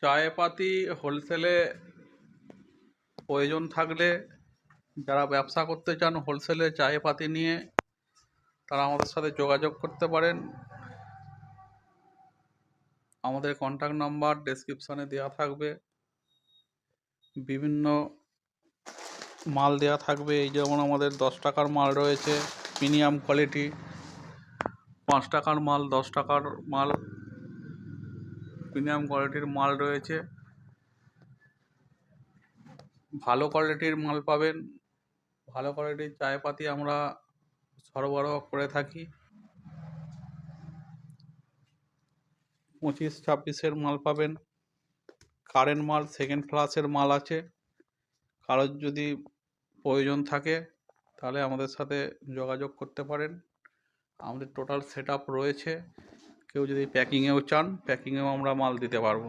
চায়পাতি হোলসেলে প্রয়োজন থাকলে যারা ব্যবসা করতে চান হোলসেলে চায়পাতি নিয়ে তারা আমাদের সাথে যোগাযোগ করতে পারেন। আমাদের কন্ট্যাক্ট নাম্বার ডেসক্রিপশানে দেওয়া থাকবে, বিভিন্ন মাল দেওয়া থাকবে। এই যেমন আমাদের 10 টাকার মাল রয়েছে, প্রিমিয়াম কোয়ালিটি, 5 টাকার মাল, 10 টাকার মাল, প্রিমিয়াম কোয়ালিটির মাল রয়েছে। ভালো কোয়ালিটির মাল পাবেন, ভালো কোয়ালিটির চায়পাতি আমরা সরবরাহ করে থাকি। 25-26-এর মাল পাবেন, কারেন্ট মাল, সেকেন্ড ক্লাসের মাল আছে। কারোর যদি প্রয়োজন থাকে তাহলে আমাদের সাথে যোগাযোগ করতে পারেন। আমাদের টোটাল সেট আপ রয়েছে, কেউ যদি প্যাকিংয়েও চান প্যাকিংয়েও আমরা মাল দিতে পারবো।